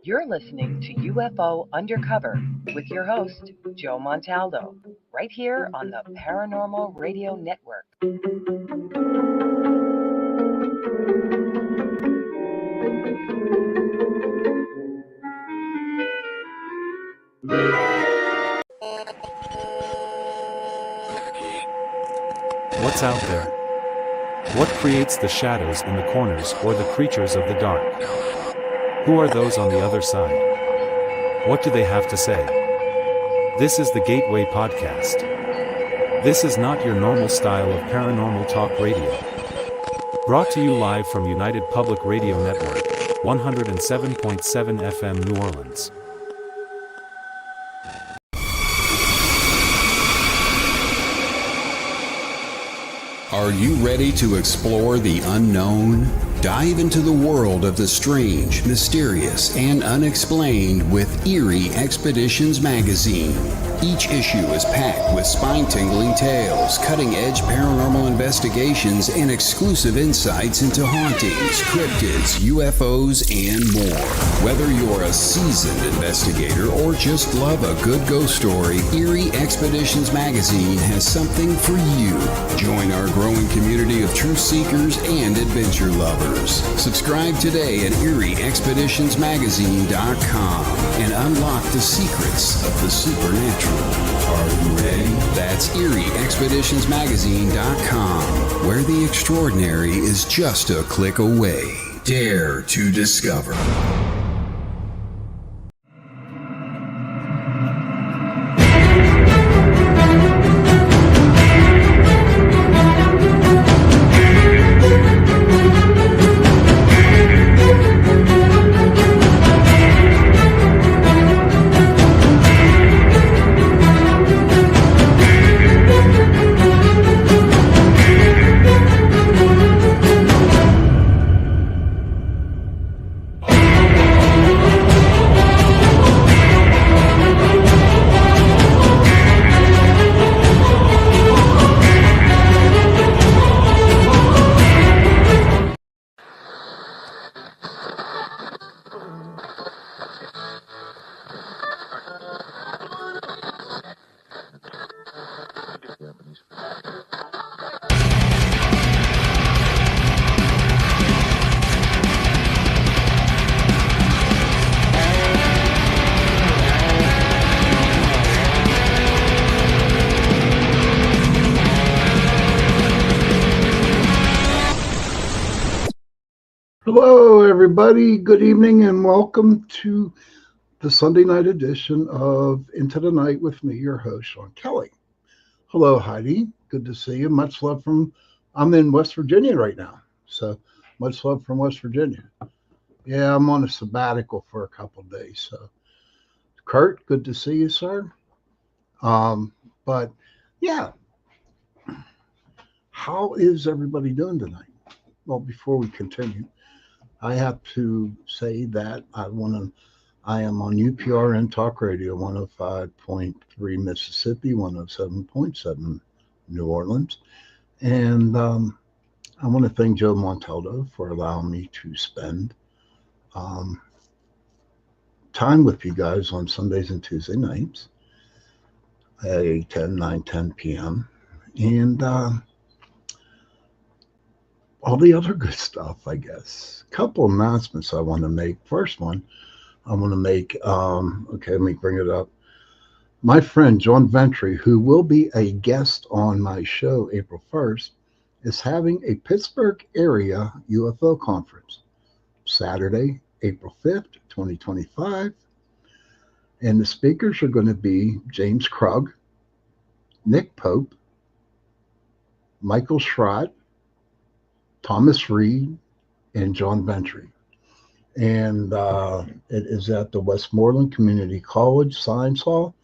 You're listening to UFO Undercover with your host, Joe Montaldo, right here on the Paranormal Radio Network. What's out there? What creates the shadows in the corners or the creatures of the dark? Who are those on the other side? What do they have to say? This is the Gateway Podcast. This is not your normal style of paranormal talk radio. Brought to you live from United Public Radio Network, 107.7 FM New Orleans. Are you ready to explore the unknown? Dive into the world of the strange, mysterious, and unexplained with Eerie Expeditions magazine. Each issue is packed with spine-tingling tales, cutting-edge paranormal investigations, and exclusive insights into hauntings, cryptids, UFOs, and more. Whether you're a seasoned investigator or just love a good ghost story, Eerie Expeditions magazine has something for you. Join our growing community of truth seekers and adventure lovers. Subscribe today at EerieExpeditionsMagazine.com and unlock the secrets of the supernatural. Are you ready? That's EerieExpeditionsMagazine.com, where the extraordinary is just a click away. Dare to discover. Hello, everybody. Good evening, and welcome to the Sunday night edition of Into the Night with me, your host, Sean Kelly. Hello, Heidi. Good to see you. Much love from, I'm in West Virginia right now, so much love from West Virginia. Yeah, I'm on a sabbatical for a couple of days, so Kurt, good to see you, sir. But yeah, how is everybody doing tonight? Well, before we continue, I have to say that I am on UPRN Talk Radio, 105.3 Mississippi, 107.7 New Orleans. And I want to thank Joe Montaldo for allowing me to spend time with you guys on Sundays and Tuesday nights at 9, 10 p.m. And all the other good stuff, I guess. A couple announcements I want to make. First one, I want to make, okay, let me bring it up. My friend John Ventry, who will be a guest on my show April 1st, is having a Pittsburgh area UFO conference Saturday, April 5th, 2025. And the speakers are going to be James Krug, Nick Pope, Michael Schrott, Thomas Reed, and John Ventry. And it is at the Westmoreland Community College Science Hall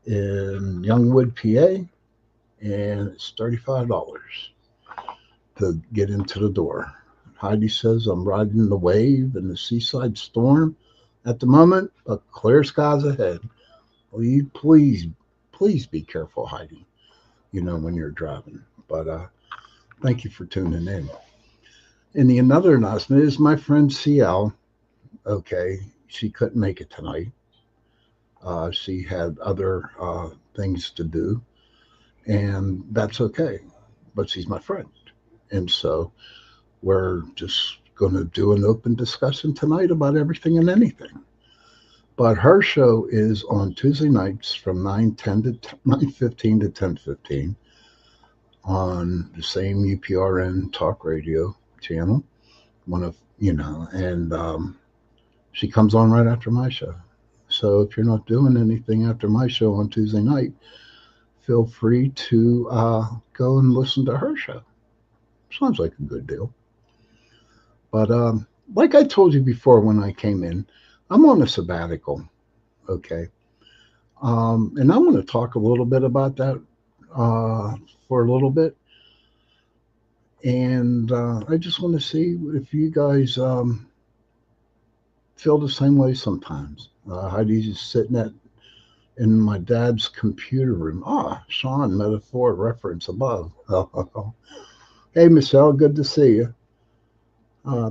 in Youngwood, PA. And it's $35 to get into the door. Heidi says, I'm riding the wave in the seaside storm at the moment, but clear skies ahead. Will you please be careful, Heidi, when you're driving. But Thank you for tuning in. And the another announcement is my friend CL. Okay, she couldn't make it tonight. She had other things to do, and that's okay. But she's my friend, and so we're just going to do an open discussion tonight about everything and anything. But her show is on Tuesday nights from 9:10 to 9:15 to 10:15 on the same UPRN talk radio channel. One of and she comes on right after my show. So if you're not doing anything after my show on Tuesday night, feel free to go and listen to her show. Sounds like a good deal. But like I told you before when I came in, I'm on a sabbatical. Okay. And I want to talk a little bit about that for a little bit. And I just want to see if you guys feel the same way sometimes. Heidi's just sitting in my dad's computer room. Sean, metaphor reference above. Hey, Michelle, good to see you.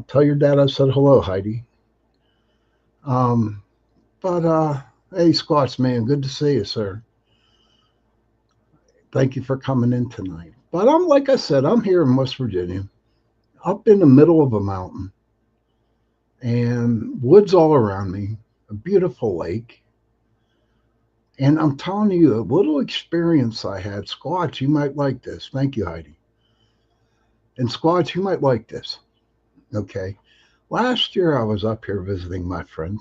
Tell your dad I said hello, Heidi. But hey, Squatch man, good to see you, sir. Thank you for coming in tonight. But like I said, I'm here in West Virginia, up in the middle of a mountain, and woods all around me, a beautiful lake. And I'm telling you, a little experience I had. Squatch, you might like this. Thank you, Heidi. And Squatch, you might like this. Okay. Last year I was up here visiting my friend.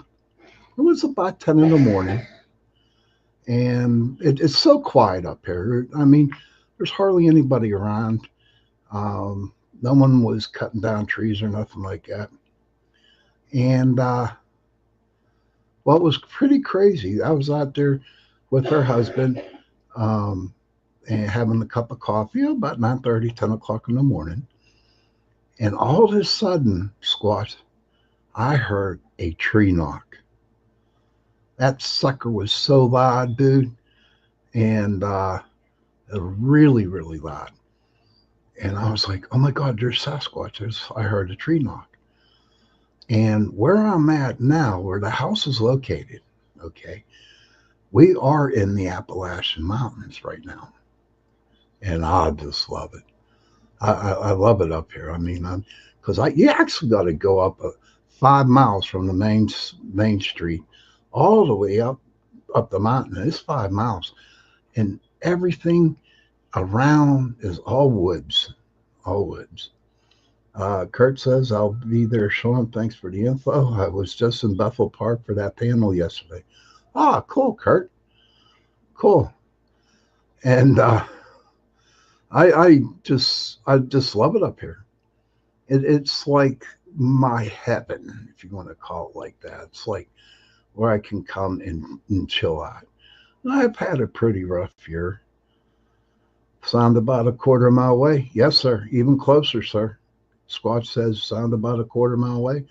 It was about 10 in the morning. And it's so quiet up here. I mean, there's hardly anybody around. No one was cutting down trees or nothing like that. And what was pretty crazy, I was out there with her husband and having a cup of coffee about 9:30, 10 o'clock in the morning. And all of a sudden, Squat, I heard a tree knock. That sucker was so loud, dude. And really, really loud. And I was like, oh my God, there's Sasquatch. I heard a tree knock. And where I'm at now, where the house is located, okay, we are in the Appalachian Mountains right now. And I just love it. I love it up here. I mean, because you actually got to go up 5 miles from the main street all the way up the mountain. It's 5 miles. And everything around is all woods. Kurt says, I'll be there, Sean. Thanks for the info. I was just in Bethel Park for that panel yesterday. Cool, Kurt. Cool. And I just love it up here. It's like my heaven, if you want to call it like that. It's like where I can come and chill out. And I've had a pretty rough year. Sound about a quarter mile away? Yes, sir. Even closer, sir. Squatch says sound about a quarter mile away.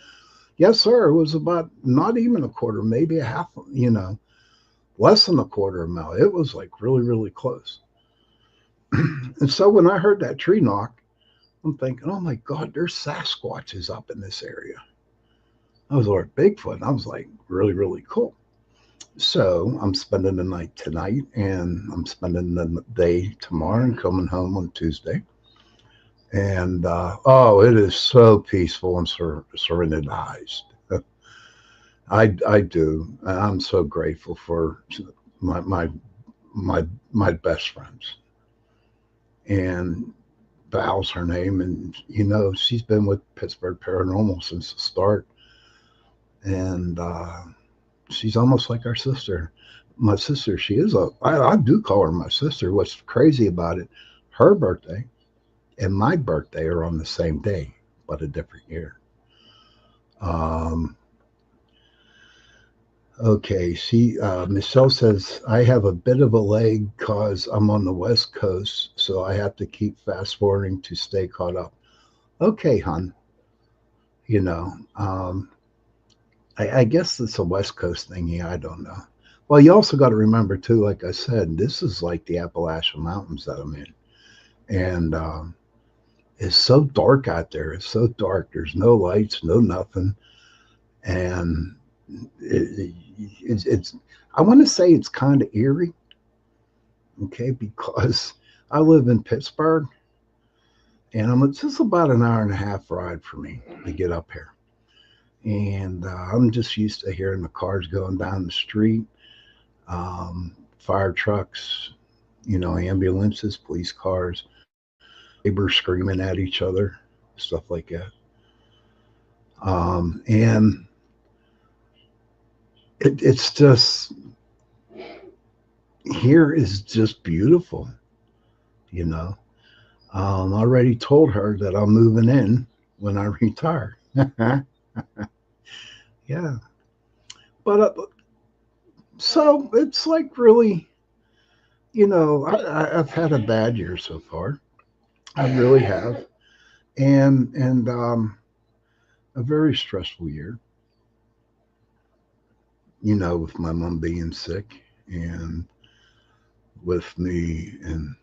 Yes, sir. It was about not even a quarter, maybe a half, less than a quarter of a mile. It was like really, really close. And so when I heard that tree knock, I'm thinking, oh my God, there's Sasquatches up in this area. I was like Bigfoot. I was like, really, really cool. So I'm spending the night tonight, and I'm spending the day tomorrow and coming home on Tuesday. And it is so peaceful and serenitized. I do. I'm so grateful for my best friends. And Val's her name, and she's been with Pittsburgh Paranormal since the start. And she's almost like our sister. My sister, I do call her my sister. What's crazy about it, her birthday and my birthday are on the same day, but a different year. Okay, Michelle says, I have a bit of a leg because I'm on the West Coast, so I have to keep fast forwarding to stay caught up. Okay, hon. I guess it's a West Coast thing. Yeah, I don't know. Well, you also got to remember, too, like I said, this is like the Appalachian Mountains that I'm in. And It's so dark out there. It's so dark. There's no lights, no nothing. And it's I want to say it's kind of eerie, okay, because I live in Pittsburgh, and it's just about an hour and a half ride for me to get up here. And I'm just used to hearing the cars going down the street, fire trucks, ambulances, police cars, neighbors screaming at each other, stuff like that. And it's just, here is just beautiful, you know. I already told her that I'm moving in when I retire. Yeah. But so it's like really, I've had a bad year so far. I really have. And a very stressful year, with my mom being sick and with me. And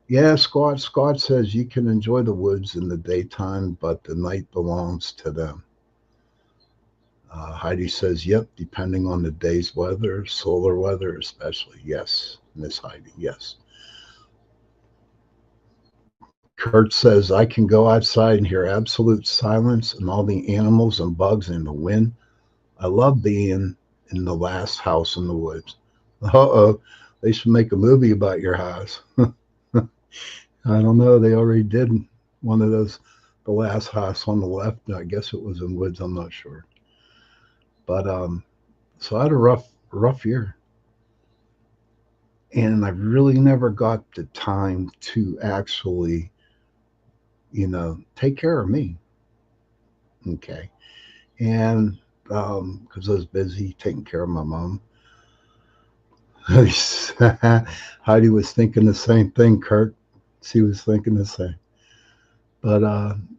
yeah, Scott says you can enjoy the woods in the daytime, but the night belongs to them. Heidi says, yep, depending on the day's weather, solar weather especially. Yes, Miss Heidi, yes. Kurt says, I can go outside and hear absolute silence and all the animals and bugs and the wind. I love being in the last house in the woods. Uh-oh, they should make a movie about your house. I don't know. They already did one of those, the last house on the left. I guess it was in woods. I'm not sure. But so I had a rough year. And I really never got the time to actually, take care of me. Okay. And because I was busy taking care of my mom. Heidi was thinking the same thing, Kurt. She was thinking the same. But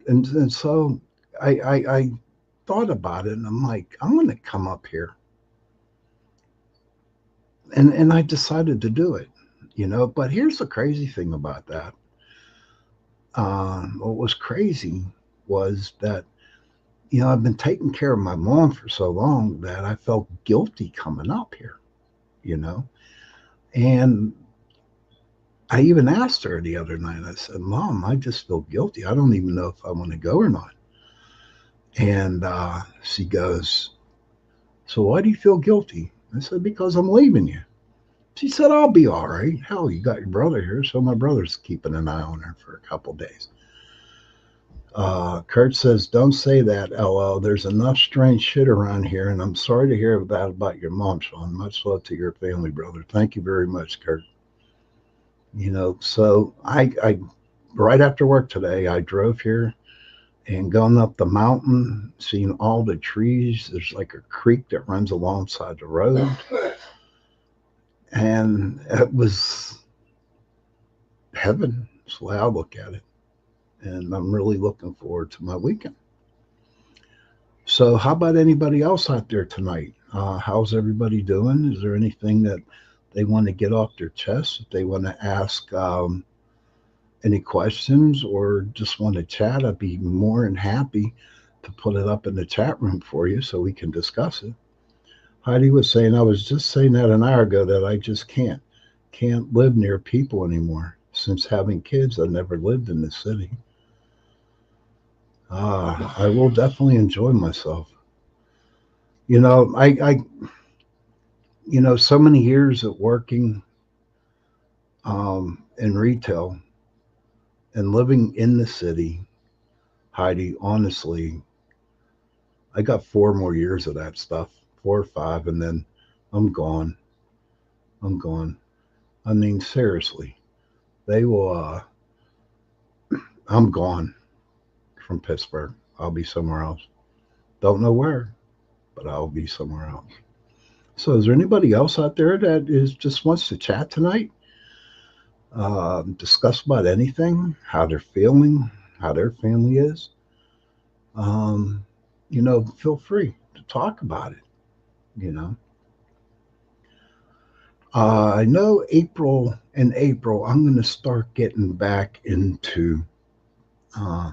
and so I thought about it, and I'm like, I'm going to come up here, and I decided to do it, But here's the crazy thing about that. What was crazy was that I've been taking care of my mom for so long that I felt guilty coming up here, you know. And I even asked her the other night. I said, "Mom, I just feel guilty. I don't even know if I want to go or not." And she goes, "So why do you feel guilty?" I said, "Because I'm leaving you." She said, "I'll be all right. Hell, you got your brother here, so my brother's keeping an eye on her for a couple of days." Kurt says, "Don't say that, LL. There's enough strange shit around here, and I'm sorry to hear that about your mom, Sean. Much love to your family, brother." Thank you very much, Kurt. So I right after work today, I drove here and going up the mountain, seeing all the trees. There's like a creek that runs alongside the road, and it was heaven. That's the way I look at it, and I'm really looking forward to my weekend. So, how about anybody else out there tonight? How's everybody doing? Is there anything that they want to get off their chest? If they want to ask any questions or just want to chat, I'd be more than happy to put it up in the chat room for you so we can discuss it. Heidi was saying, I was just saying that an hour ago that I just can't live near people anymore. Since having kids, I never lived in the city. I will definitely enjoy myself. I so many years of working in retail and living in the city, Heidi, honestly, I got 4 more years of that stuff, 4 or 5, and then I'm gone. I'm gone. I mean, seriously, they will, I'm gone from Pittsburgh. I'll be somewhere else. Don't know where, but I'll be somewhere else. So, is there anybody else out there that is just wants to chat tonight? Discuss about anything, how they're feeling, how their family is? Um, feel free to talk about it. You know, I know in April, I'm going to start getting back into uh,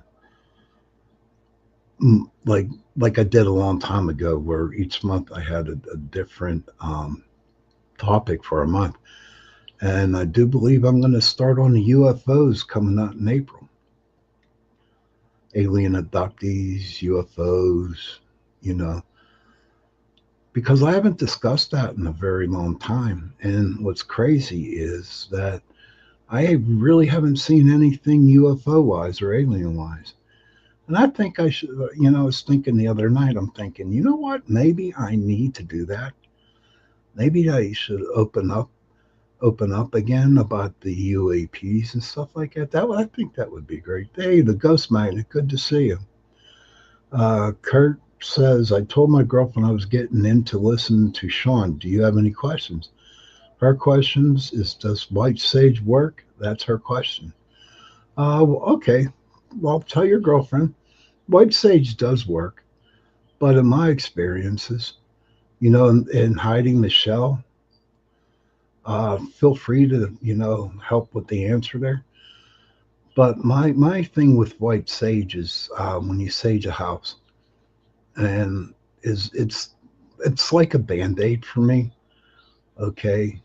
like I did a long time ago, where each month I had a different topic for a month. And I do believe I'm going to start on the UFOs coming out in April. Alien abductees, UFOs, you know, because I haven't discussed that in a very long time. And what's crazy is that I really haven't seen anything UFO wise or alien wise. And I think I should, I was thinking the other night, I'm thinking, you know what? Maybe I need to do that. Maybe I should open up again about the UAPs and stuff like that. I think that would be great. Hey, the Ghost Magnet, good to see you. Kurt says, I told my girlfriend I was getting into listening to Sean. Do you have any questions? Her questions is, does white sage work? That's her question. Okay. Well, tell your girlfriend. White sage does work, but in my experiences, in hiding the shell, feel free to, help with the answer there. But my thing with white sage is when you sage a house, and is it's like a band-aid for me. Okay,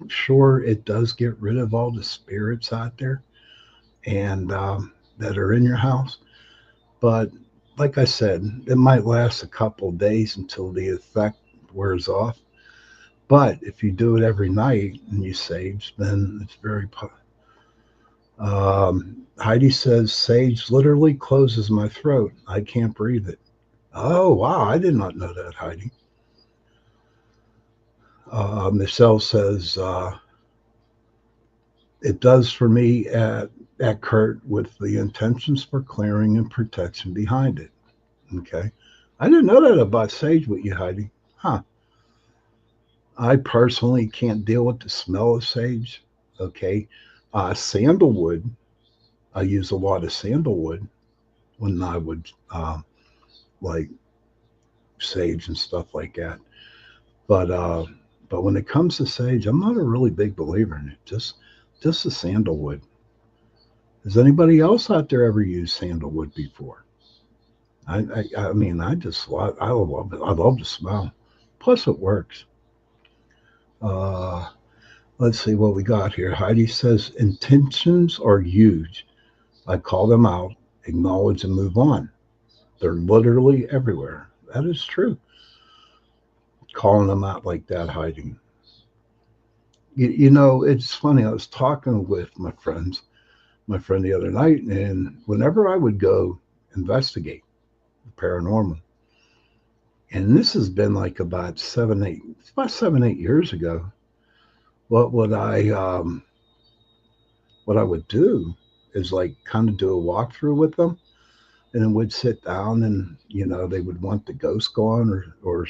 sure, it does get rid of all the spirits out there and that are in your house, but like I said, it might last a couple of days until the effect wears off. But if you do it every night and you sage, then it's very Heidi says, sage literally closes my throat. I can't breathe it. Oh, wow. I did not know that, Heidi. Michelle says, it does for me at Kurt with the intentions for clearing and protection behind it. Okay. I didn't know that about sage with you, Heidi. Huh. I personally can't deal with the smell of sage. Okay. Sandalwood, I use a lot of sandalwood when I would like sage and stuff like that. But when it comes to sage, I'm not a really big believer in it. Just the sandalwood. Has anybody else out there ever used sandalwood before? I mean, I love it. I love the smell. Plus, it works. Uh, let's see what we got here. Heidi says intentions are huge. I call them out, acknowledge, and move on. They're literally everywhere. That is true. Calling them out like that, Heidi. It's funny. I was talking with my friend the other night, and whenever I would go investigate the paranormal, and this has been like about 7, 8 years ago, what would what I would do is like kind of do a walkthrough with them, and then we'd sit down, and they would want the ghost gone, or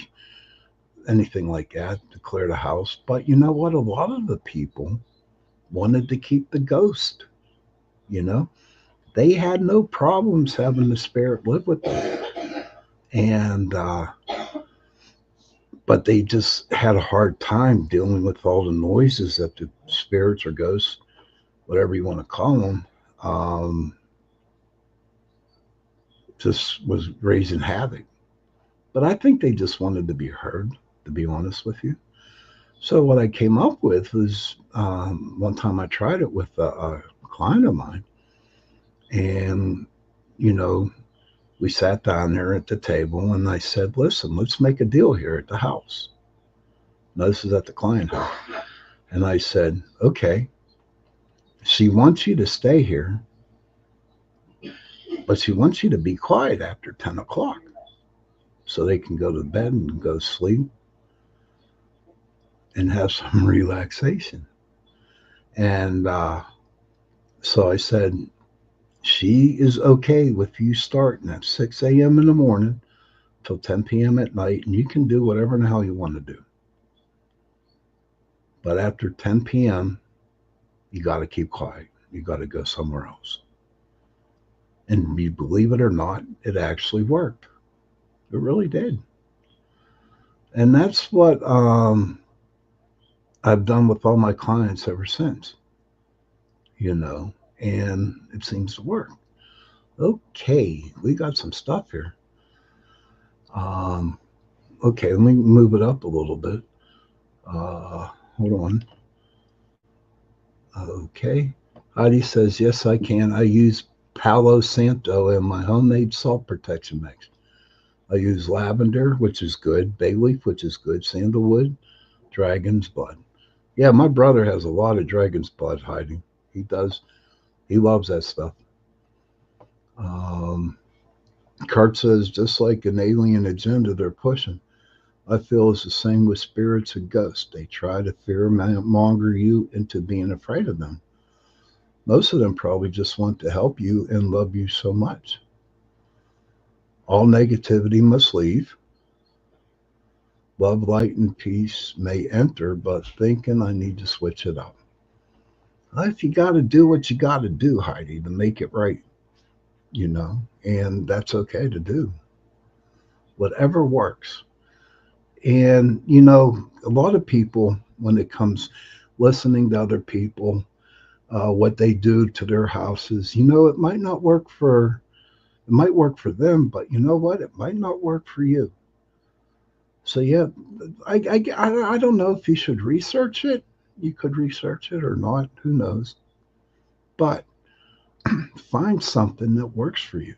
anything like that to clear the house. But you know what? A lot of the people wanted to keep the ghost. You know, they had no problems having the spirit live with them, and but they just had a hard time dealing with all the noises that the spirits or ghosts, whatever you want to call them, um, just was raising havoc. But I think they just wanted to be heard, to be honest with you. So what I came up with was one time I tried it with a client of mine, and you know we sat down there at the table, and I said, "Listen, let's make a deal here at the house." Now this is at the client house, and I said, "Okay, she wants you to stay here, but she wants you to be quiet after 10 o'clock, so they can go to bed and go to sleep and have some relaxation." And so I said, she is okay with you starting at 6 a.m. in the morning till 10 p.m. at night, and you can do whatever the hell you want to do. But after 10 p.m., you got to keep quiet. You got to go somewhere else. And you believe it or not, it actually worked. It really did. And that's what I've done with all my clients ever since, and it seems to work. Okay, we got some stuff here. Um, okay, let me move it up a little bit. Hold on. Okay. Heidi says, yes, I can. I use Palo Santo in my homemade salt protection mix. I use lavender, which is good, bay leaf, which is good, sandalwood, dragon's blood. Yeah, my brother has a lot of dragon's blood, Heidi. He does. He loves that stuff. Um, Kurt says, just like an alien agenda they're pushing. I feel it's the same with spirits and ghosts. They try to fear monger you into being afraid of them. Most of them probably just want to help you and love you so much. All negativity must leave. Love, light, and peace may enter, but thinking I need to switch it up. If you got to do what you got to do, Heidi, to make it right, and that's okay to do. Whatever works. And, a lot of people, when it comes listening to other people, what they do to their houses, it might not work for, it might work for them, but you know what? It might not work for you. So, yeah, I don't know if you should research it. You could research it or not, who knows? But find something that works for you.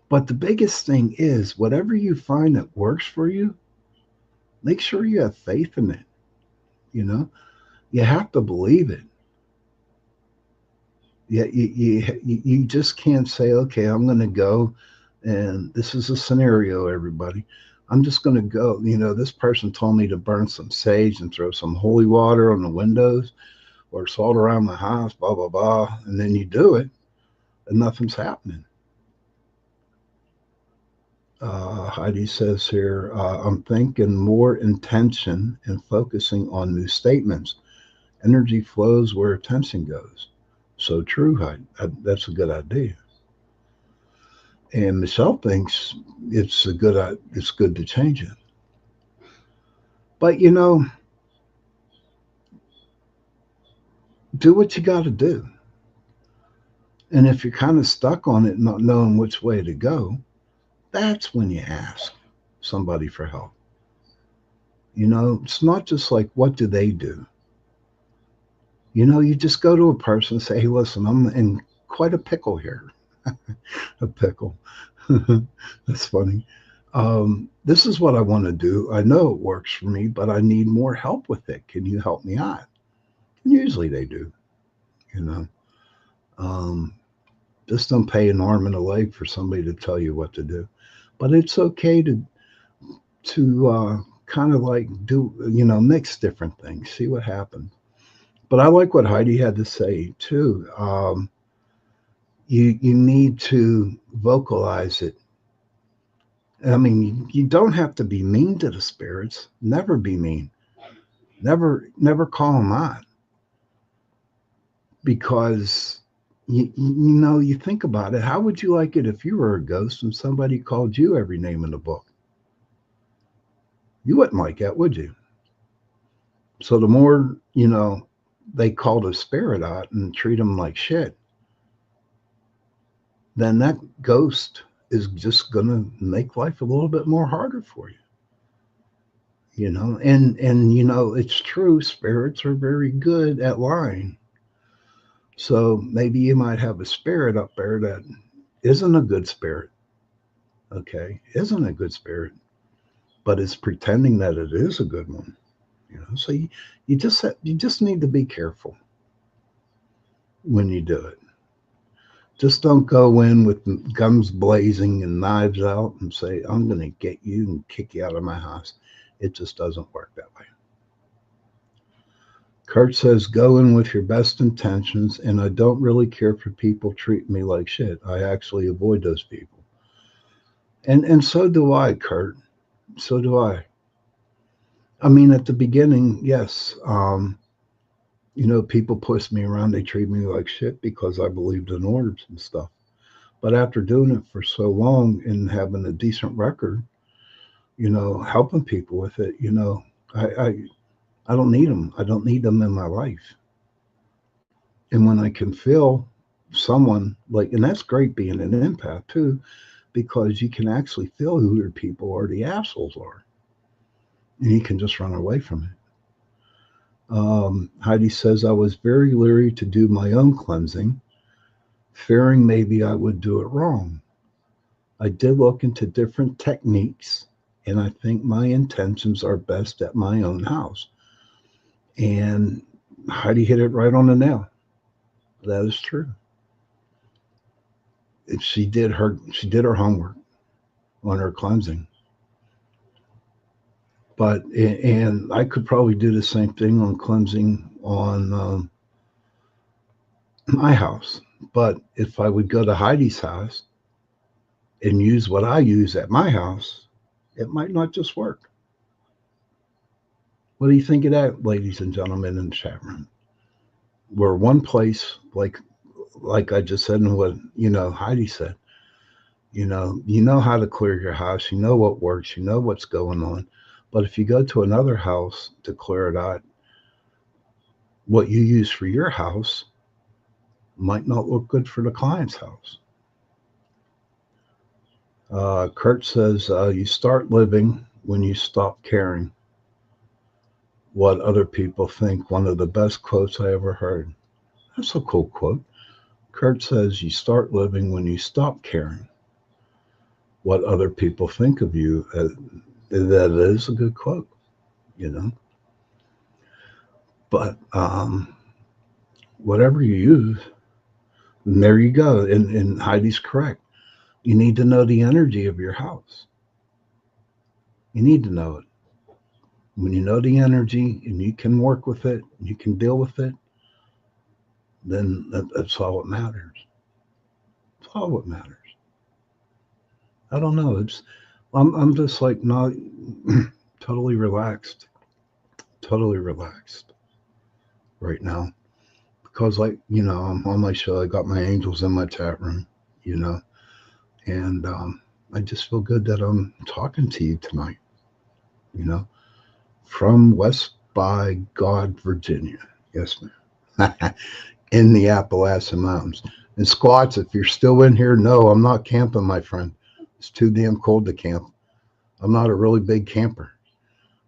But the biggest thing is, whatever you find that works for you, make sure you have faith in it. You know, you have to believe it. You just can't say, okay, I'm going to go, and this is a scenario, everybody. I'm just going to go. This person told me to burn some sage and throw some holy water on the windows or salt around the house, blah, blah, blah. And then you do it, and nothing's happening. Heidi says here, I'm thinking more intention and focusing on new statements. Energy flows where attention goes. So true, Heidi. That's a good idea. And Michelle thinks it's good to change it. But do what you got to do. And if you're kind of stuck on it, not knowing which way to go, that's when you ask somebody for help. It's not just like, what do they do? You just go to a person and say, hey, listen, I'm in quite a pickle here. A pickle. That's funny. This is what I want to do. I know it works for me, but I need more help with it. Can you help me out? And usually they do, you know. Um, just don't pay an arm and a leg for somebody to tell you what to do. But it's okay to kind of like do, mix different things, see what happens. But I like what Heidi had to say too. You need to vocalize it. I mean, you don't have to be mean to the spirits. Never be mean. Never call them out, because you think about it. How would you like it if you were a ghost and somebody called you every name in the book? You wouldn't like that, would you? So the more they call the spirit out and treat them like shit, then that ghost is just going to make life a little bit more harder for you. And it's true, spirits are very good at lying. So maybe you might have a spirit up there that isn't a good spirit. Okay, isn't a good spirit, but it's pretending that it is a good one. So you just need to be careful when you do it. Just don't go in with guns blazing and knives out and say, I'm going to get you and kick you out of my house. It just doesn't work that way. Kurt says, go in with your best intentions, and I don't really care for people treating me like shit. I actually avoid those people. And so do I, Kurt. So do I. I mean, at the beginning, yes, people push me around. They treat me like shit because I believed in orbs and stuff. But after doing it for so long and having a decent record, helping people with it, I don't need them. I don't need them in my life. And when I can feel someone like, and that's great being an empath too, because you can actually feel who your people or the assholes are, and you can just run away from it. Heidi says, I was very leery to do my own cleansing, fearing maybe I would do it wrong. I did look into different techniques, and I think my intentions are best at my own house. And Heidi hit it right on the nail. That is true. She did her homework on her cleansing. But and I could probably do the same thing on cleansing on my house. But if I would go to Heidi's house and use what I use at my house, it might not just work. What do you think of that, ladies and gentlemen in the chat room? We're one place, like I just said, and what Heidi said. You know how to clear your house. You know what works. You know what's going on. But if you go to another house to clear it out, what you use for your house might not look good for the client's house. Kurt says, you start living when you stop caring what other people think. One of the best quotes I ever heard. That's a cool quote. Kurt says, you start living when you stop caring what other people think of you. That is a good quote, But whatever you use, and there you go. And Heidi's correct. You need to know the energy of your house. You need to know it. When you know the energy and you can work with it, you can deal with it, then that's all that matters. It's all what matters. I don't know. I'm just like not totally relaxed right now, because I'm on my show. I got my angels in my chat room, and I just feel good that I'm talking to you tonight, from West by God, Virginia. Yes, ma'am. In the Appalachian Mountains. And Squats, if you're still in here, no, I'm not camping, my friend. It's too damn cold to camp. I'm not a really big camper.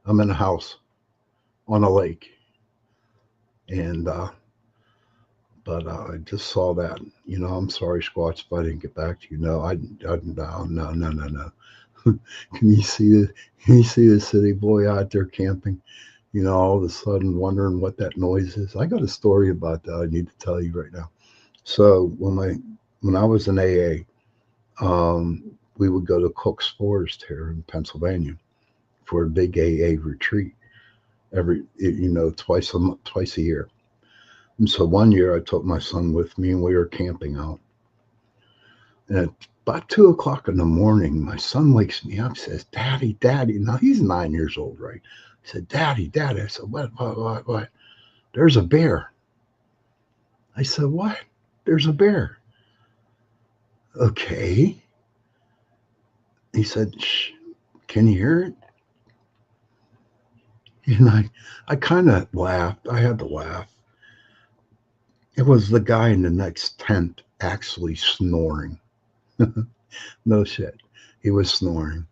I'm in a house on a lake. And, but I just saw that. I'm sorry, Squats, if I didn't get back to you. No, no. Can you see the city boy out there camping? All of a sudden wondering what that noise is. I got a story about that I need to tell you right now. So when I was in AA, we would go to Cook's Forest here in Pennsylvania for a big AA retreat twice a year. And so one year I took my son with me and we were camping out. And at about 2:00 in the morning, my son wakes me up, says, Daddy. Now he's 9 years old, right? He said, Daddy. I said, what? There's a bear. I said, what? There's a bear. Okay. He said, shh, can you hear it? And I kind of laughed. I had to laugh. It was the guy in the next tent actually snoring. No shit. He was snoring.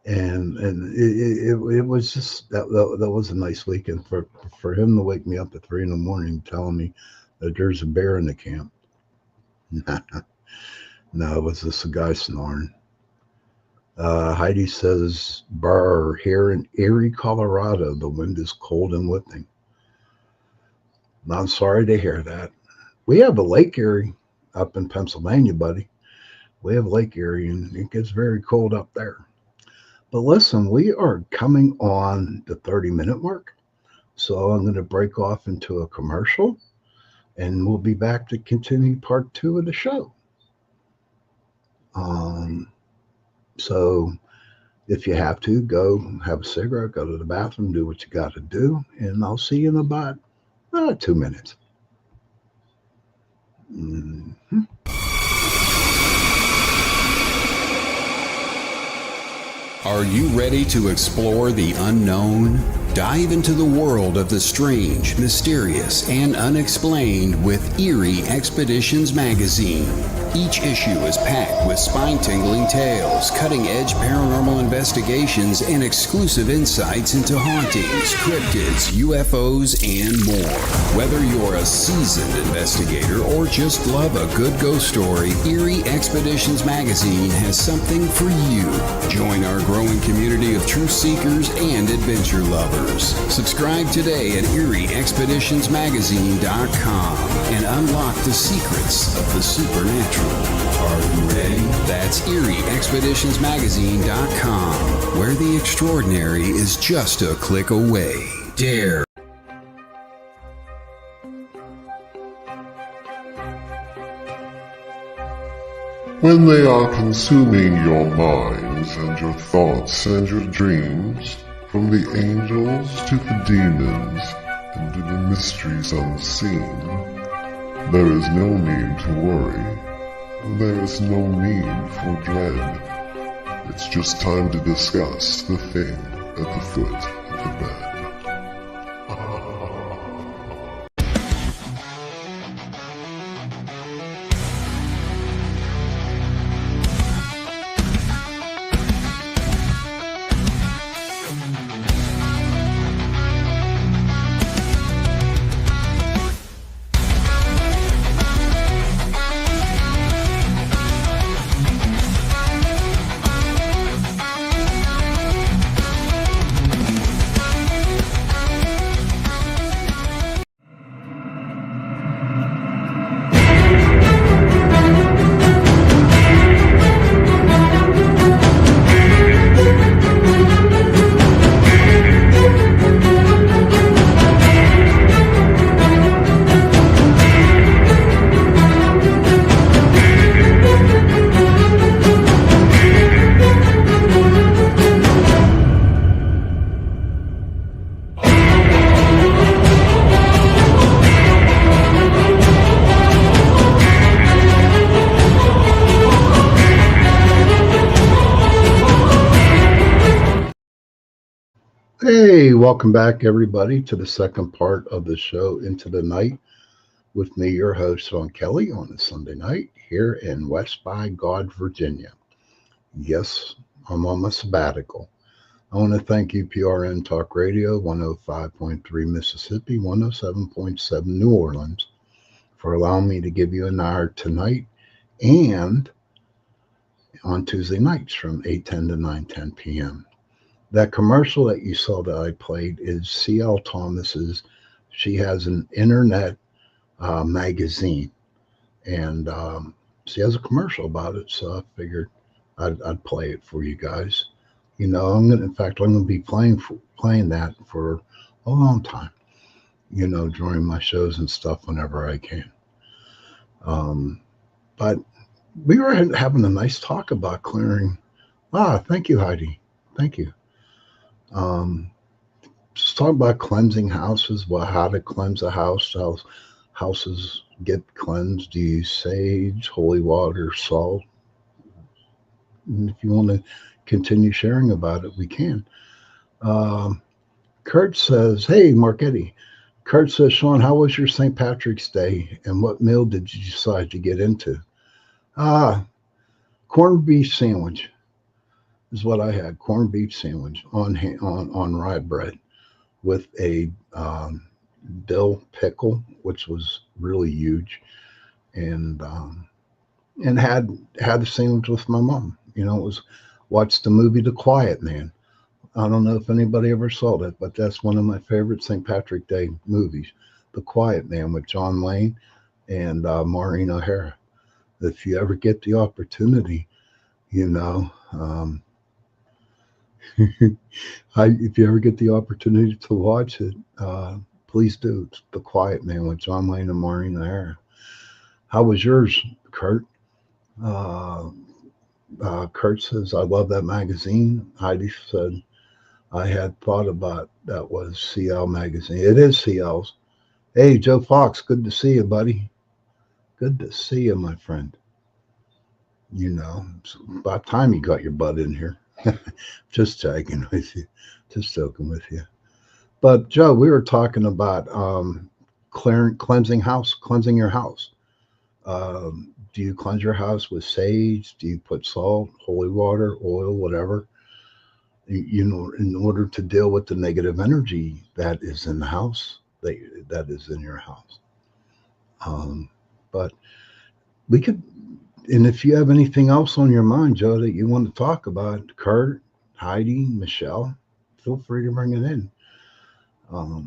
And it was just that was a nice weekend for him to wake me up at 3 a.m. telling me that there's a bear in the camp. No, it was just a guy snoring. Heidi says, "Brr, here in Erie, Colorado, the wind is cold and whipping." I'm sorry to hear that. We have a Lake Erie up in Pennsylvania, buddy. We have Lake Erie, and it gets very cold up there. But listen, we are coming on the 30-minute mark. So I'm going to break off into a commercial, and we'll be back to continue part 2 of the show. So if you have to, go have a cigarette, go to the bathroom, do what you got to do, and I'll see you in about 2 minutes. Mm-hmm. Are you ready to explore the unknown? Dive into the world of the strange, mysterious, and unexplained with Eerie Expeditions magazine. Each issue is packed with spine-tingling tales, cutting-edge paranormal investigations, and exclusive insights into hauntings, cryptids, UFOs, and more. Whether you're a seasoned investigator or just love a good ghost story, Eerie Expeditions magazine has something for you. Join our growing community of truth seekers and adventure lovers. Subscribe today at EerieExpeditionsMagazine.com and unlock the secrets of the supernatural. Are you ready? That's EerieExpeditionsMagazine.com, where the extraordinary is just a click away. Dare. When they are consuming your minds and your thoughts and your dreams, from the angels to the demons and to the mysteries unseen, there is no need to worry. There is no need for dread. It's just time to discuss the thing at the foot of the bed. Hey, welcome back, everybody, to the second part of the show, Into the Night, with me, your host, Sean Kelly, on a Sunday night here in West by God, Virginia. Yes, I'm on my sabbatical. I want to thank UPRN Talk Radio, 105.3 Mississippi, 107.7 New Orleans, for allowing me to give you an hour tonight and on Tuesday nights from 8:10 to 9:10 p.m. That commercial that you saw that I played is C.L. Thomas's. She has an internet magazine, and she has a commercial about it. So I figured I'd play it for you guys. You know, in fact, I'm gonna be playing that for a long time. You know, during my shows and stuff whenever I can. But we were having a nice talk about clearing. Thank you, Heidi. Thank you. Just talk about cleansing houses, how to cleanse a house, how houses get cleansed. Do you use sage, holy water, salt? And if you want to continue sharing about it, we can. Kurt says, hey, Marketti. Kurt says, Sean, how was your St. Patrick's Day and what meal did you decide to get into? Corned beef sandwich is what I had. Corned beef sandwich on rye bread with a dill pickle, which was really huge, and had the sandwich with my mom. You know, it was watched the movie The Quiet Man. I don't know if anybody ever saw that, but that's one of my favorite St. Patrick Day movies, The Quiet Man, with John Wayne and Maureen O'Hara. If you ever get the opportunity, you know, if you ever get the opportunity to watch it, please do. It's The Quiet Man with John Wayne and Maureen O'Hara. How was yours, Kurt? Kurt says, I love that magazine. Heidi said, I had thought about that was CL magazine. It is CL's. Hey, Joe Fox, good to see you, buddy. Good to see you, my friend. You know, it's about time you got your butt in here. Just joking with you. Just joking with you. But Joe, we were talking about cleansing your house. Do you cleanse your house with sage? Do you put salt, holy water, oil, whatever? You know, in order to deal with the negative energy that is in the house, that is in your house. Um, but we could, and if you have anything else on your mind, Joe, that you want to talk about, Kurt, Heidi, Michelle, feel free to bring it in,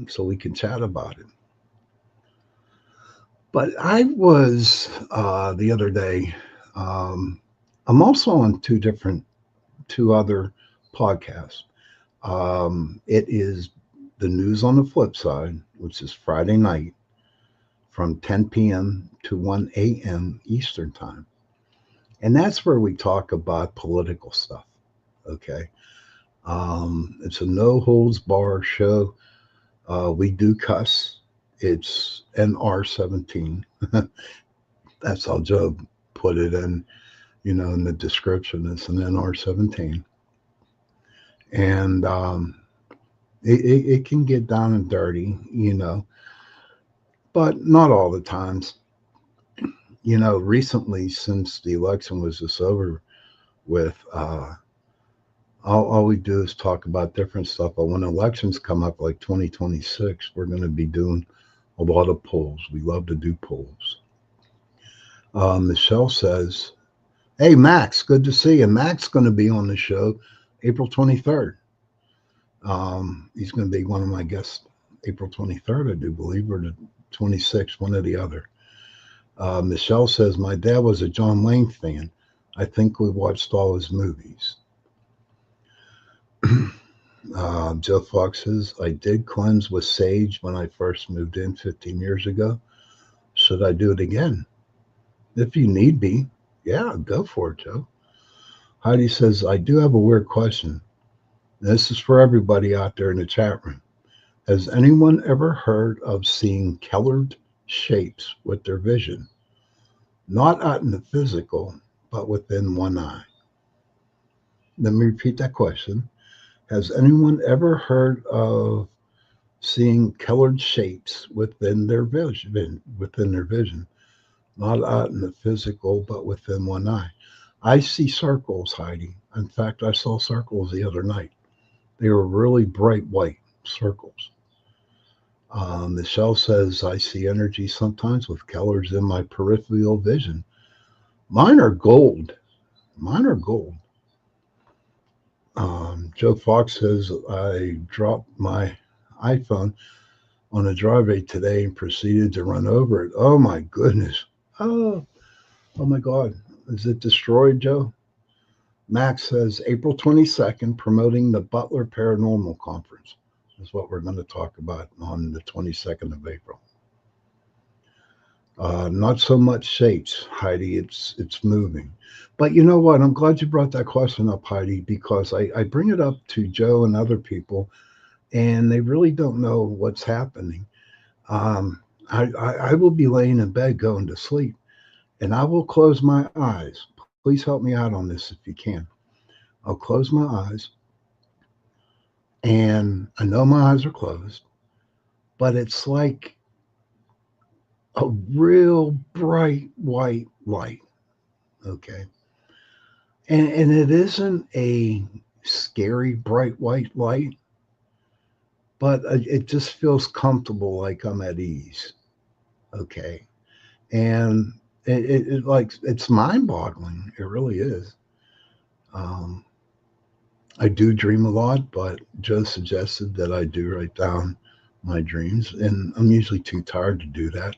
so we can chat about it. But I was the other day. Um, I'm also on two other podcasts. It is the news on the flip side, which is Friday night from 10 p.m. to 1 a.m. Eastern time. And that's where we talk about political stuff. Okay. It's a no holds bar show. We do cuss. It's NR17. That's how Joe put it in the description. It's an NR17. And it can get down and dirty, but not all the times. Recently, since the election was just over with, all we do is talk about different stuff. But when elections come up, like 2026, we're going to be doing a lot of polls. We love to do polls. Michelle says, "Hey, Max, good to see you." Max going to be on the show April 23rd. He's going to be one of my guests April 23rd, I do believe, or the 26th, one or the other. Michelle says, "My dad was a John Wayne fan. I think we watched all his movies." Joe Fox says, "I did cleanse with sage when I first moved in 15 years ago. Should I do it again? If you need be, yeah, go for it, Joe." Heidi says, "I do have a weird question. This is for everybody out there in the chat room. Has anyone ever heard of seeing colored shapes with their vision? Not out in the physical, but within one eye." Let me repeat that question. Has anyone ever heard of seeing colored shapes within their vision? Within their vision, not out in the physical, but within one eye. I see circles, Heidi. In fact, I saw circles the other night. They were really bright white circles. Michelle says, "I see energy sometimes with colors in my peripheral vision. Mine are gold. Mine are gold." Joe Fox says, "I dropped my iPhone on a driveway today and proceeded to run over it. Oh my goodness. Oh, oh my God. Is it destroyed, Joe?" Max says, "April 22nd, promoting the Butler Paranormal Conference." Is what we're going to talk about on the 22nd of April. Not so much shapes, Heidi. It's moving. But you know what? I'm glad you brought that question up, Heidi, because I bring it up to Joe and other people, and they really don't know what's happening. I will be laying in bed going to sleep, and I will close my eyes. Please help me out on this if you can. I'll close my eyes, and I know my eyes are closed, but it's like a real bright white light. Okay. And it isn't a scary bright white light, but it just feels comfortable, like I'm at ease. Okay. And it like, it's mind boggling. It really is. Um, I do dream a lot, but Joe suggested that I do write down my dreams, and I'm usually too tired to do that,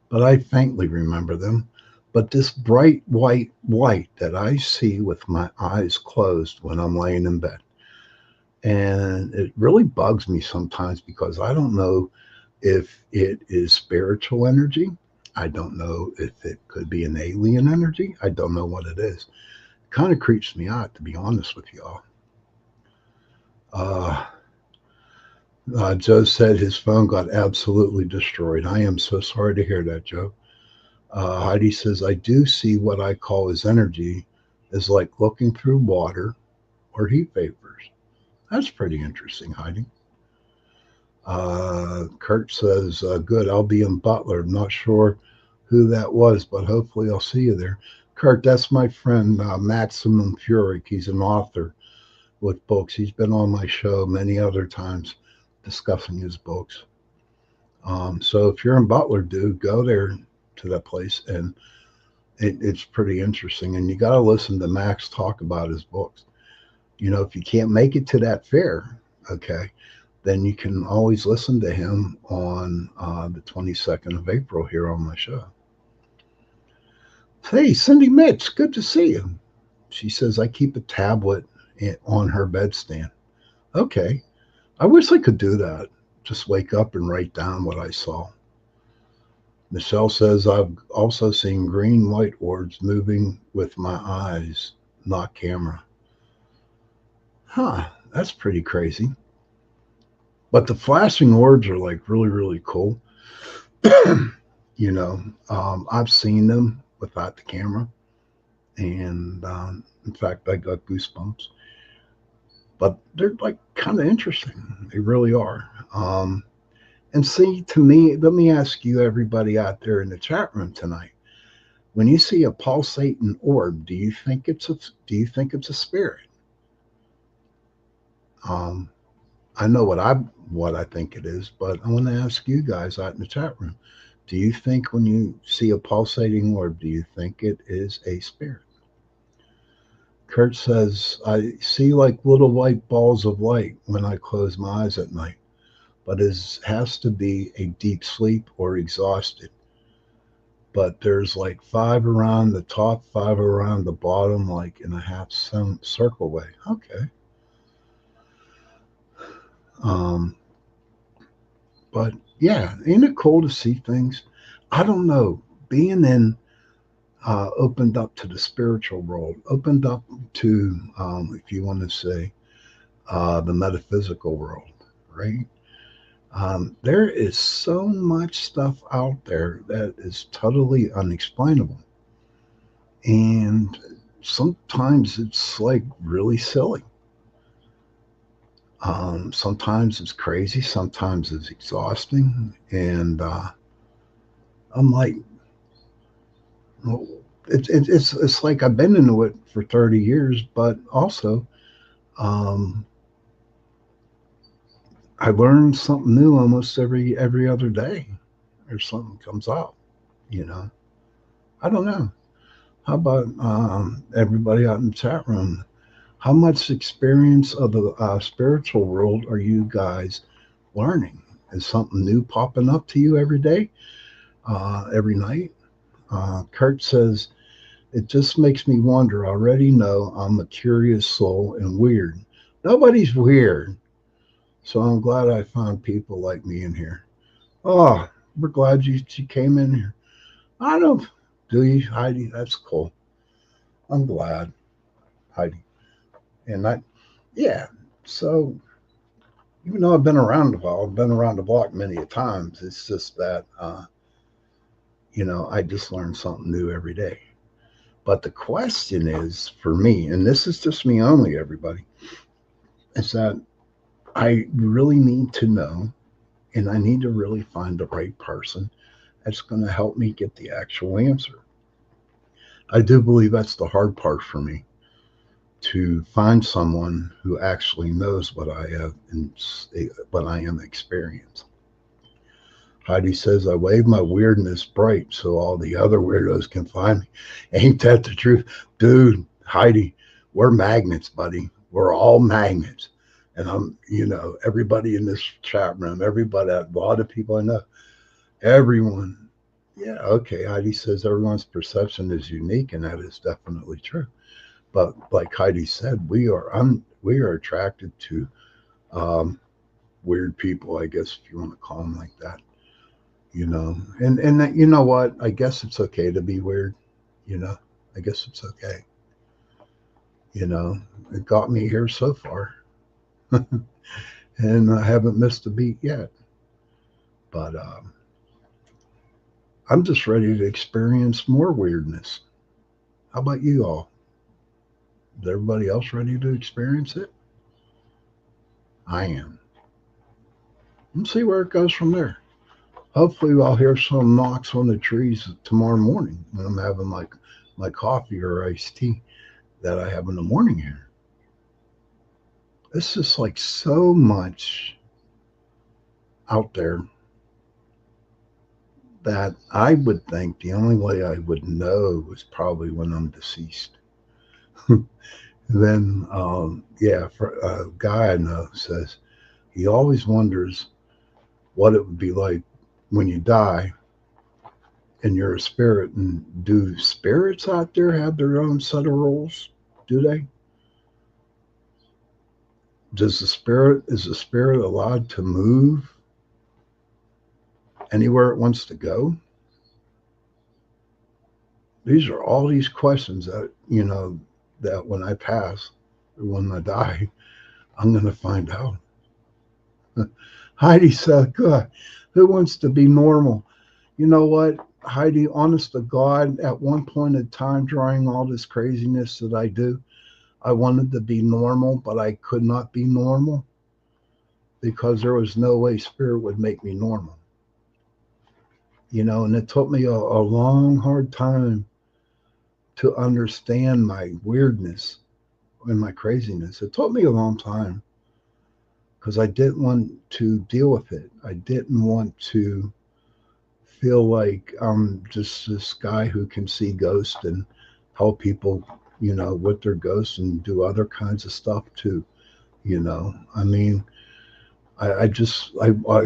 but I faintly remember them. But this bright white light that I see with my eyes closed when I'm laying in bed, and it really bugs me sometimes because I don't know if it is spiritual energy. I don't know if it could be an alien energy. I don't know what it is. It kind of creeps me out, to be honest with y'all. Uh, Joe said his phone got absolutely destroyed. I am so sorry to hear that, Joe. Heidi says, "I do see what I call as energy is like looking through water or heat vapors." That's pretty interesting, Heidi. Kurt says, good, I'll be in Butler. I'm not sure who that was, but hopefully I'll see you there. Kurt, that's my friend, Maximum Furyk. He's an author with books. He's been on my show many other times discussing his books. So if you're in Butler, dude, go there to that place, and it's pretty interesting. And you got to listen to Max talk about his books. You know, if you can't make it to that fair, okay, then you can always listen to him on the 22nd of April here on my show. Hey, Cindy Mitch, good to see you. She says, I keep a tablet on her bedstand. Okay. I wish I could do that. Just wake up and write down what I saw. Michelle says, I've also seen green white orbs moving with my eyes, not camera. Huh, that's pretty crazy. But the flashing orbs are like really, really cool. You know, I've seen them without the camera. And in fact, I got goosebumps. But they're like kind of interesting. They really are. And see, to me, let me ask you, everybody out there in the chat room tonight, when you see a pulsating orb, do you think it's a spirit? I know what I think it is, but I want to ask you guys out in the chat room, do you think when you see a pulsating orb, do you think it is a spirit? Kurt says, I see like little white balls of light when I close my eyes at night, but it has to be a deep sleep or exhausted. But there's like 5 around the top, 5 around the bottom, like in a half circle way. Okay. But yeah, ain't it cool to see things? I don't know. Being in opened up to the spiritual world, opened up to, if you want to say, the metaphysical world, right? There is so much stuff out there that is totally unexplainable. And sometimes it's like really silly. Sometimes it's crazy, sometimes it's exhausting. And I'm like, well, it's like I've been into it for 30 years, but also I learn something new almost every other day, or something comes out. You know, I don't know. How about everybody out in the chat room? How much experience of the spiritual world are you guys learning? Is something new popping up to you every day, every night? Kurt says, it just makes me wonder. I already know I'm a curious soul and weird. Nobody's weird. So I'm glad I found people like me in here. Oh, we're glad you came in here. I don't, do you, Heidi? That's cool. I'm glad, Heidi. And yeah. So even though I've been around a while, I've been around the block many a times. It's just that, I just learn something new every day. But the question is for me, and this is just me only, everybody, is that I really need to know, and I need to really find the right person that's going to help me get the actual answer. I do believe that's the hard part for me, to find someone who actually knows what I have and what I am experiencing. Heidi says, I wave my weirdness bright so all the other weirdos can find me. Ain't that the truth? Dude, Heidi, we're magnets, buddy. We're all magnets. And everybody in this chat room, everybody, a lot of people I know, everyone. Yeah, okay. Heidi says everyone's perception is unique, and that is definitely true. But like Heidi said, we are attracted to weird people, I guess, if you want to call them like that. And that, you know what? I guess it's okay to be weird. I guess it's okay. It got me here so far. And I haven't missed a beat yet. But I'm just ready to experience more weirdness. How about you all? Is everybody else ready to experience it? I am. and see where it goes from there. Hopefully, I'll hear some knocks on the trees tomorrow morning when I'm having my coffee or iced tea that I have in the morning here. It's just like so much out there that I would think the only way I would know was probably when I'm deceased. Then, yeah, for a guy I know says he always wonders what it would be like when you die and you're a spirit. And do spirits out there have their own set of rules? Do they? Is the spirit allowed to move anywhere it wants to go? These are all these questions that, that when I pass or when I die, I'm going to find out. Heidi said, God, who wants to be normal? You know what, Heidi, honest to God, at one point in time during all this craziness that I do, I wanted to be normal, but I could not be normal because there was no way spirit would make me normal. And it took me a long, hard time to understand my weirdness and my craziness. It took me a long time because I didn't want to deal with it. I didn't want to feel like I'm just this guy who can see ghosts and help people, with their ghosts and do other kinds of stuff too. I mean, I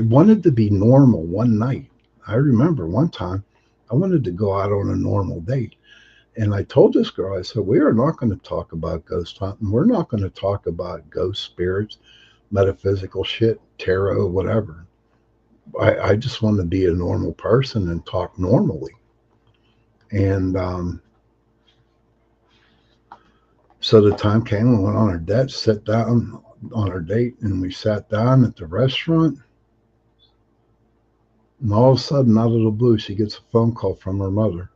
wanted to be normal one night. I remember one time I wanted to go out on a normal date. And I told this girl, I said, we are not going to talk about ghost hunting. We're not going to talk about ghost spirits, metaphysical shit, tarot, whatever. I just want to be a normal person and talk normally. And so the time came, we went on our date, sat down on our date, and we sat down at the restaurant. And all of a sudden, out of the blue, she gets a phone call from her mother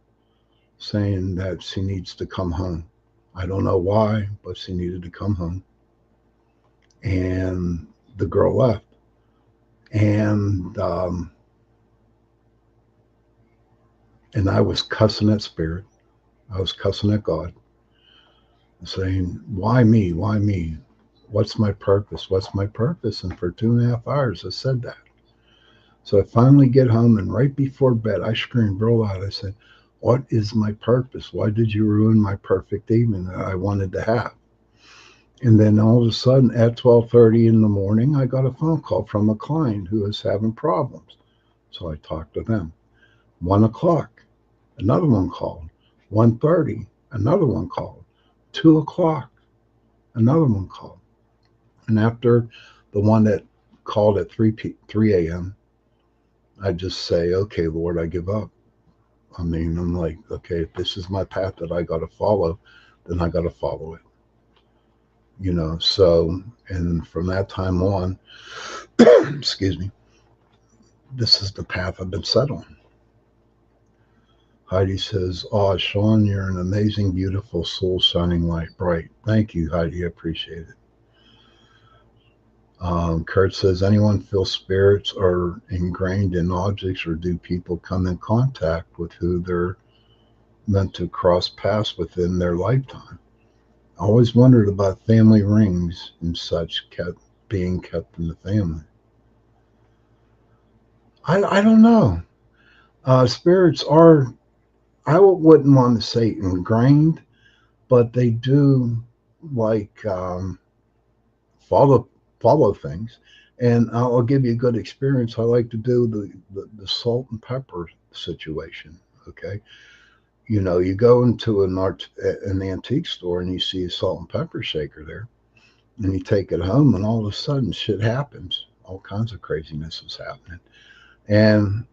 saying that she needs to come home. I don't know why, but she needed to come home. And the girl left. And I was cussing at spirit. I was cussing at God, saying, why me? Why me? What's my purpose? What's my purpose? And for 2.5 hours, I said that. So I finally get home, and right before bed, I screamed real loud. I said, what is my purpose? Why did you ruin my perfect evening that I wanted to have? And then all of a sudden at 12:30 in the morning, I got a phone call from a client who was having problems. So I talked to them. 1 o'clock, another one called. 1:30, another one called. 2 o'clock, another one called. And after the one that called at 3 a.m., I just say, okay, Lord, I give up. I mean, I'm like, okay, if this is my path that I got to follow, then I got to follow it. So, and from that time on, excuse me, this is the path I've been set on. Heidi says, oh, Sean, you're an amazing, beautiful soul shining light bright. Thank you, Heidi. I appreciate it. Kurt says, anyone feel spirits are ingrained in objects, or do people come in contact with who they're meant to cross paths within their lifetime? I always wondered about family rings and such being kept in the family. I don't know. Spirits are, I wouldn't want to say ingrained, but they do like follow things. And I'll give you a good experience. I like to do the salt and pepper situation. Okay. You go into an antique store and you see a salt and pepper shaker there, and you take it home, and all of a sudden shit happens. All kinds of craziness is happening. And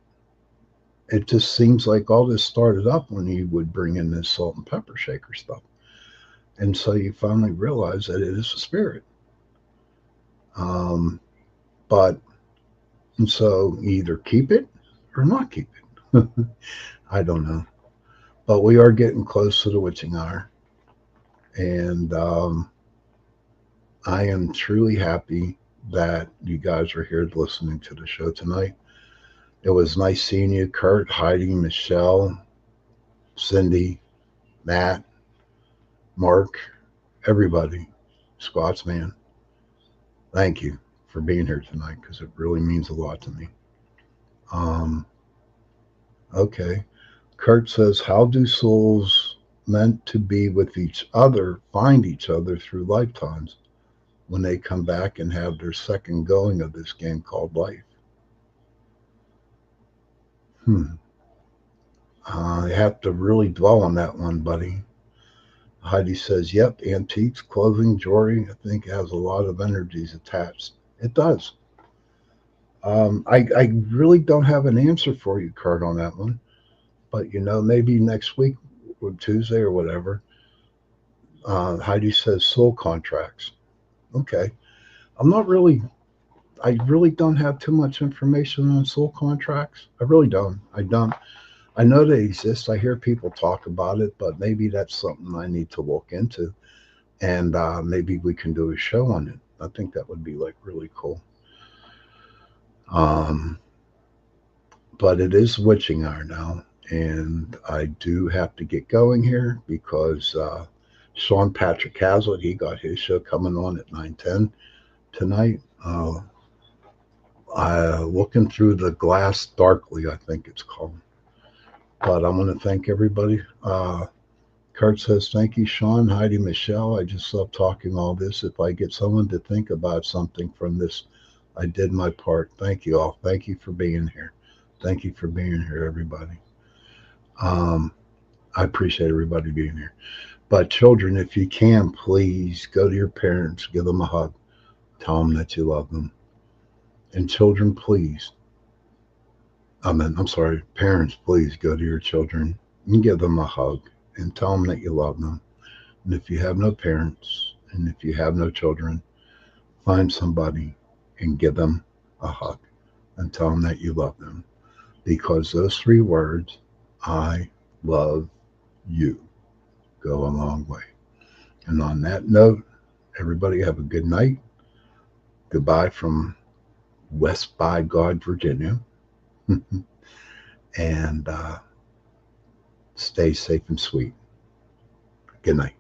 it just seems like all this started up when you would bring in this salt and pepper shaker stuff. And so you finally realize that it is a spirit. But, and so you either keep it or not keep it. I don't know. But we are getting close to the witching hour. And I am truly happy that you guys are here listening to the show tonight. It was nice seeing you, Kurt, Heidi, Michelle, Cindy, Matt, Mark, everybody, Scotsman. Thank you for being here tonight because it really means a lot to me. Um, okay. Kurt says, how do souls meant to be with each other find each other through lifetimes when they come back and have their second going of this game called life? Hmm. I have to really dwell on that one, buddy. Heidi says, yep, antiques, clothing, jewelry, I think has a lot of energies attached. It does. I really don't have an answer for you, Kurt, on that one. But, maybe next week or Tuesday or whatever. Heidi says soul contracts. Okay. I'm not really, I really don't have too much information on soul contracts. I really don't. I don't. I know they exist. I hear people talk about it, but maybe that's something I need to look into. And maybe we can do a show on it. I think that would be like really cool. Um, but it is witching hour now, and I do have to get going here because Sean Patrick Hazlitt, he got his show coming on at 9:10 tonight. Looking through the glass darkly, I think it's called. But I want to thank everybody. Kurt says, thank you, Sean, Heidi, Michelle. I just love talking all this. If I get someone to think about something from this, I did my part. Thank you all. Thank you for being here. Thank you for being here, everybody. I appreciate everybody being here. But children, if you can, please go to your parents, give them a hug, tell them that you love them. And children, please, I'm sorry, parents, please go to your children and give them a hug and tell them that you love them. And if you have no parents and if you have no children, find somebody and give them a hug and tell them that you love them. Because those three words, I love you, go a long way. And on that note, everybody have a good night. Goodbye from West by God, Virginia. And stay safe and sweet. Good night.